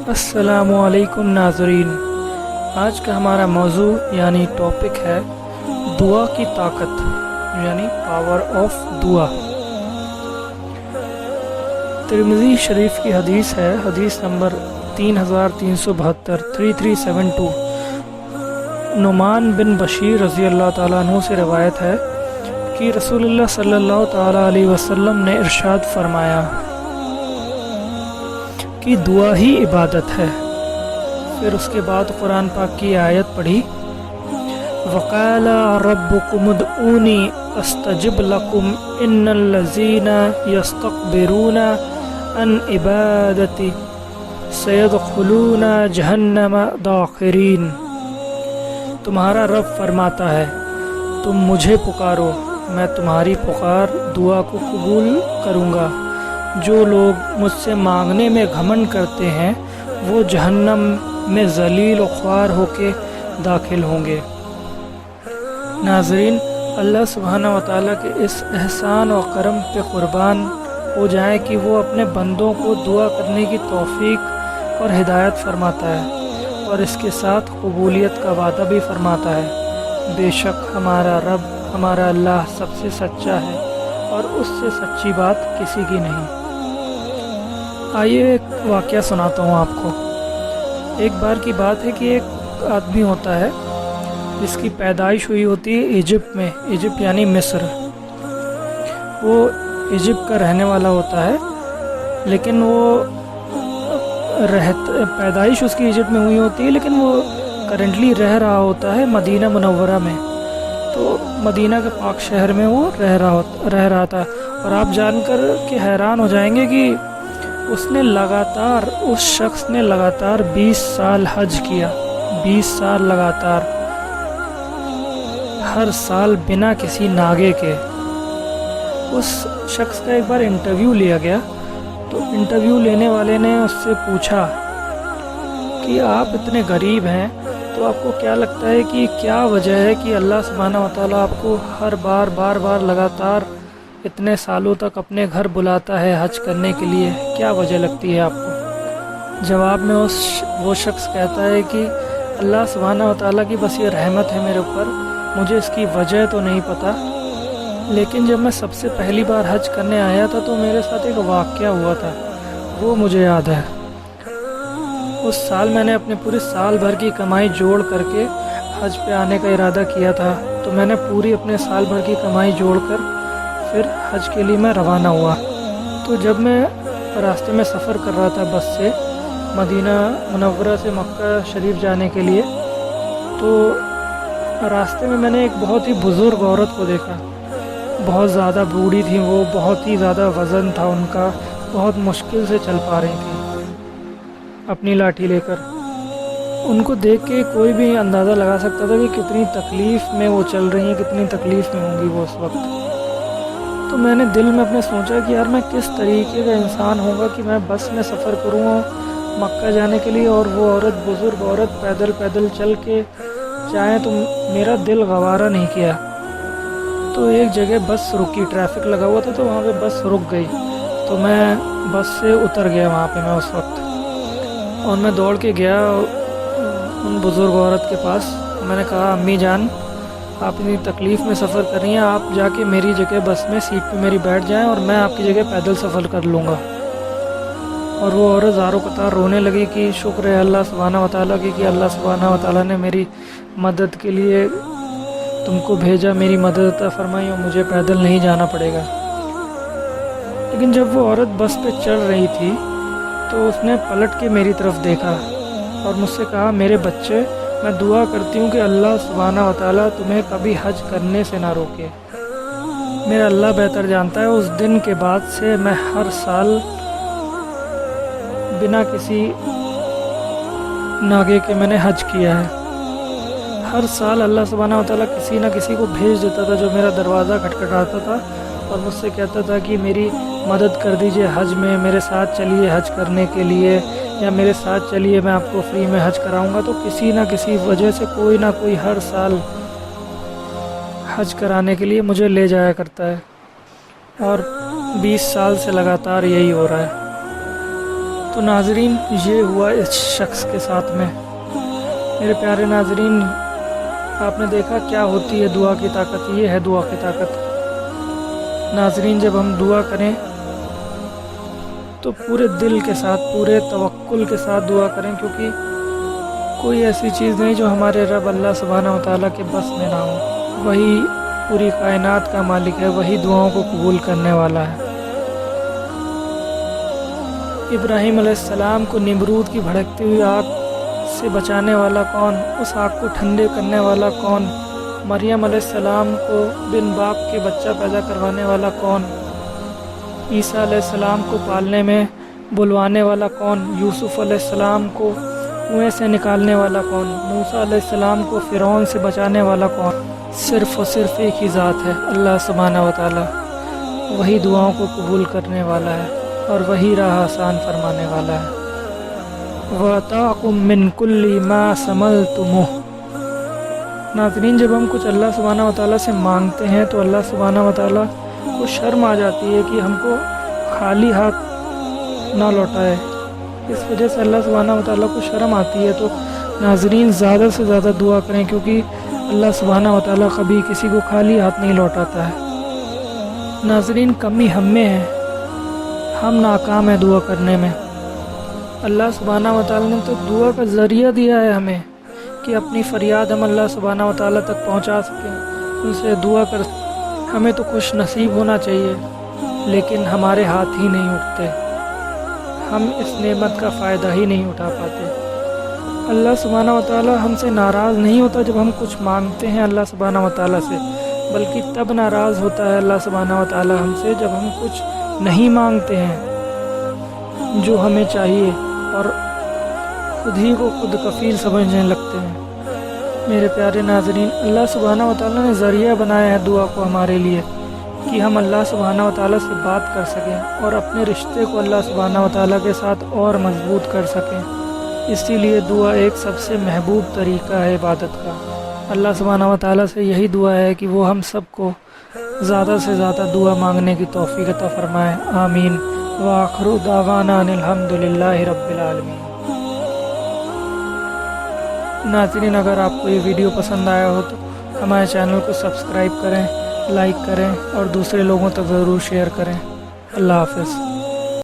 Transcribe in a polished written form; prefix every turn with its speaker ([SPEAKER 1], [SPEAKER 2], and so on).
[SPEAKER 1] السلام علیکم ناظرین، آج کا ہمارا موضوع یعنی ٹاپک ہے دعا کی طاقت یعنی پاور آف دعا۔ ترمذی شریف کی حدیث ہے، حدیث نمبر 3372 3372۔ نعمان بن بشیر رضی اللہ تعالیٰ عنہ سے روایت ہے کہ رسول اللہ صلی اللہ تعالیٰ علیہ وسلم نے ارشاد فرمایا کہ دعا ہی عبادت ہے۔ پھر اس کے بعد قرآن پاک کی آیت پڑھی، وَقَالَ رَبُّكُمُ ادْعُونِي أَسْتَجِبْ لَكُمْ إِنَّ الَّذِينَ يَسْتَكْبِرُونَ عَنْ عِبَادَتِي سَيَدْخُلُونَ جَهَنَّمَ دَاخِرِينَ۔ تمہارا رب فرماتا ہے، تم مجھے پکارو، میں تمہاری پکار دعا کو قبول کروں گا۔ جو لوگ مجھ سے مانگنے میں گھمنڈ کرتے ہیں وہ جہنم میں ذلیل و خوار ہو کے داخل ہوں گے۔ ناظرین، اللہ سبحانہ و تعالیٰ کے اس احسان و کرم پہ قربان ہو جائیں کہ وہ اپنے بندوں کو دعا کرنے کی توفیق اور ہدایت فرماتا ہے، اور اس کے ساتھ قبولیت کا وعدہ بھی فرماتا ہے۔ بے شک ہمارا رب، ہمارا اللہ سب سے سچا ہے اور اس سے سچی بات کسی کی نہیں۔ آئیے ایک واقعہ سناتا ہوں آپ کو۔ ایک بار کی بات ہے کہ ایک آدمی ہوتا ہے جس کی پیدائش ہوئی ہوتی ہے ایجپٹ میں، ایجپٹ یعنی مصر۔ وہ ایجپٹ کا رہنے والا ہوتا ہے، لیکن وہ پیدائش اس کی ایجپٹ میں ہوئی ہوتی ہے، لیکن وہ کرنٹلی رہ رہا ہوتا ہے مدینہ منورہ میں۔ تو مدینہ کے پاک شہر میں وہ رہ رہا تھا، اور آپ جان کر کہ حیران ہو جائیں گے کہ اس شخص نے لگاتار 20 سال حج کیا، 20 سال لگاتار، ہر سال بنا کسی ناگے کے۔ اس شخص کا ایک بار انٹرویو لیا گیا، تو انٹرویو لینے والے نے اس سے پوچھا کہ آپ اتنے غریب ہیں تو آپ کو کیا لگتا ہے کہ کیا وجہ ہے کہ اللہ سبحانہ و تعالیٰ آپ کو ہر بار لگاتار اتنے سالوں تک اپنے گھر بلاتا ہے حج کرنے کے لیے؟ کیا وجہ لگتی ہے آپ کو؟ جواب میں وہ شخص کہتا ہے کہ اللہ سبحانہ و تعالیٰ کی بس یہ رحمت ہے میرے اوپر، مجھے اس کی وجہ تو نہیں پتہ، لیکن جب میں سب سے پہلی بار حج کرنے آیا تھا تو میرے ساتھ ایک واقعہ ہوا تھا، وہ مجھے یاد ہے۔ اس سال میں نے اپنے پورے سال بھر کی کمائی جوڑ کر کے حج پہ آنے کا ارادہ کیا تھا، تو میں نے پوری اپنے سال بھر کی کمائی جوڑ کر پھر حج کے لیے میں روانہ ہوا۔ تو جب میں راستے میں سفر کر رہا تھا بس سے مدینہ منورہ سے مکہ شریف جانے کے لیے، تو راستے میں نے ایک بہت ہی بزرگ عورت کو دیکھا۔ بہت زیادہ بوڑھی تھی وہ، بہت ہی زیادہ وزن تھا ان کا، بہت مشکل سے چل پا رہی تھی اپنی لاٹھی لے کر۔ ان کو دیکھ کے کوئی بھی اندازہ لگا سکتا تھا کہ کتنی تکلیف میں وہ چل رہی ہیں، کتنی تکلیف میں ہوں گی وہ اس وقت۔ تو میں نے دل میں اپنے سوچا کہ یار میں کس طریقے کا انسان ہوں گا کہ میں بس میں سفر کروں مکہ جانے کے لیے، اور وہ عورت، بزرگ عورت پیدل چل کے جائیں، تو میرا دل گوارا نہیں کیا۔ تو ایک جگہ بس رکی، ٹریفک لگا ہوا تھا، تو وہاں پہ بس رک گئی، تو میں بس سے اتر گیا وہاں پہ میں اس وقت، اور میں دوڑ کے گیا ان بزرگ عورت کے پاس۔ میں نے کہا، امی جان، آپ اتنی تکلیف میں سفر کر رہی ہیں، آپ جا کے میری جگہ بس میں سیٹ پہ میری بیٹھ جائیں اور میں آپ کی جگہ پیدل سفر کر لوں گا۔ اور وہ عورت زاروں قطار رونے لگی کہ شکر ہے اللہ سبحانہ و تعالیٰ کی کہ اللہ سبحانہ و تعالیٰ نے میری مدد کے لیے تم کو بھیجا، میری مدد عطا فرمائی اور مجھے پیدل نہیں جانا پڑے گا۔ لیکن جب وہ عورت بس پہ چڑھ رہی تھی تو اس نے پلٹ کے میری طرف دیکھا اور مجھ سے کہا، میرے بچے، میں دعا کرتی ہوں کہ اللہ سبحانہ و تعالیٰ تمہیں کبھی حج کرنے سے نہ روکے۔ میرا اللہ بہتر جانتا ہے، اس دن کے بعد سے میں ہر سال بنا کسی ناگے کے میں نے حج کیا ہے۔ ہر سال اللہ سبحانہ و تعالیٰ کسی نہ کسی کو بھیج دیتا تھا جو میرا دروازہ کھٹکھٹاتا تھا اور مجھ سے کہتا تھا کہ میری مدد کر دیجئے حج میں، میرے ساتھ چلیے حج کرنے کے لیے، یا میرے ساتھ چلیے میں آپ کو فری میں حج کراؤں گا۔ تو کسی نہ کسی وجہ سے کوئی نہ کوئی ہر سال حج کرانے کے لیے مجھے لے جایا کرتا ہے، اور 20 سال سے لگاتار یہی ہو رہا ہے۔ تو ناظرین یہ ہوا اس شخص کے ساتھ میں۔ میرے پیارے ناظرین، آپ نے دیکھا کیا ہوتی ہے دعا کی طاقت، یہ ہے دعا کی طاقت۔ ناظرین جب ہم دعا کریں تو پورے دل کے ساتھ، پورے توکل کے ساتھ دعا کریں، کیونکہ کوئی ایسی چیز نہیں جو ہمارے رب اللہ سبحانہ و تعالیٰ کے بس میں نہ ہو۔ وہی پوری کائنات کا مالک ہے، وہی دعاؤں کو قبول کرنے والا ہے۔ ابراہیم علیہ السلام کو نمرود کی بھڑکتی ہوئی آگ سے بچانے والا کون؟ اس آگ کو ٹھنڈے کرنے والا کون؟ مریم علیہ السلام کو بن باپ کے بچہ پیدا کروانے والا کون؟ عیسیٰ علیہ السلام کو پالنے میں بلوانے والا کون؟ یوسف علیہ السلام کو کنویں سے نکالنے والا کون؟ موسیٰ علیہ السلام کو فرعون سے بچانے والا کون؟ صرف و صرف ایک ہی ذات ہے، اللہ سبحانہ و تعالیٰ۔ وہی دعاؤں کو قبول کرنے والا ہے اور وہی راہ آسان فرمانے والا ہے۔ وَأَتَاكُم مِّن كُلِّ مَا سَمَلْتُمُوهُ۔ ناظرین جب ہم کچھ اللہ سبحانہ و تعالیٰ سے مانگتے ہیں تو اللہ سبحانہ و تعالیٰ کو شرم آ جاتی ہے کہ ہم کو خالی ہاتھ نہ لوٹائے۔ اس وجہ سے اللہ سبحانہ و تعالیٰ کو شرم آتی ہے۔ تو ناظرین زیادہ سے زیادہ دعا کریں، کیونکہ اللہ سبحانہ و تعالیٰ کبھی کسی کو خالی ہاتھ نہیں لوٹاتا ہے۔ ناظرین کمی ہم میں ہے، ہم ناکام ہیں دعا کرنے میں۔ اللہ سبحانہ و تعالیٰ نے تو دعا کا ذریعہ دیا ہے ہمیں کہ اپنی فریاد ہم اللہ سبحانہ و تعالیٰ تک پہنچا سکیں، ان سے دعا کر سکیں۔ ہمیں تو خوش نصیب ہونا چاہیے، لیکن ہمارے ہاتھ ہی نہیں اٹھتے، ہم اس نعمت کا فائدہ ہی نہیں اٹھا پاتے۔ اللہ سبحانہ و تعالیٰ ہم سے ناراض نہیں ہوتا جب ہم کچھ مانگتے ہیں اللہ سبحانہ و تعالیٰ سے، بلکہ تب ناراض ہوتا ہے اللہ سبحانہ و تعالیٰ ہم سے جب ہم کچھ نہیں مانگتے ہیں جو ہمیں چاہیے، اور خود ہی کو خود کفیل سمجھنے لگتے ہیں۔ میرے پیارے ناظرین، اللہ سبحانہ و تعالیٰ نے ذریعہ بنایا ہے دعا کو ہمارے لیے کہ ہم اللہ سبحانہ و تعالیٰ سے بات کر سکیں اور اپنے رشتے کو اللہ سبحانہ و تعالیٰ کے ساتھ اور مضبوط کر سکیں۔ اسی لیے دعا ایک سب سے محبوب طریقہ ہے عبادت کا۔ اللہ سبحانہ و تعالیٰ سے یہی دعا ہے کہ وہ ہم سب کو زیادہ سے زیادہ دعا مانگنے کی توفیق عطا فرمائے، آمین۔ وآخر دعوانا ان الحمد للہ رب العالمین۔ ناظرین اگر آپ کو یہ ویڈیو پسند آیا ہو تو ہمارے چینل کو سبسکرائب کریں، لائک کریں اور دوسرے لوگوں تک ضرور شیئر کریں۔ اللہ حافظ۔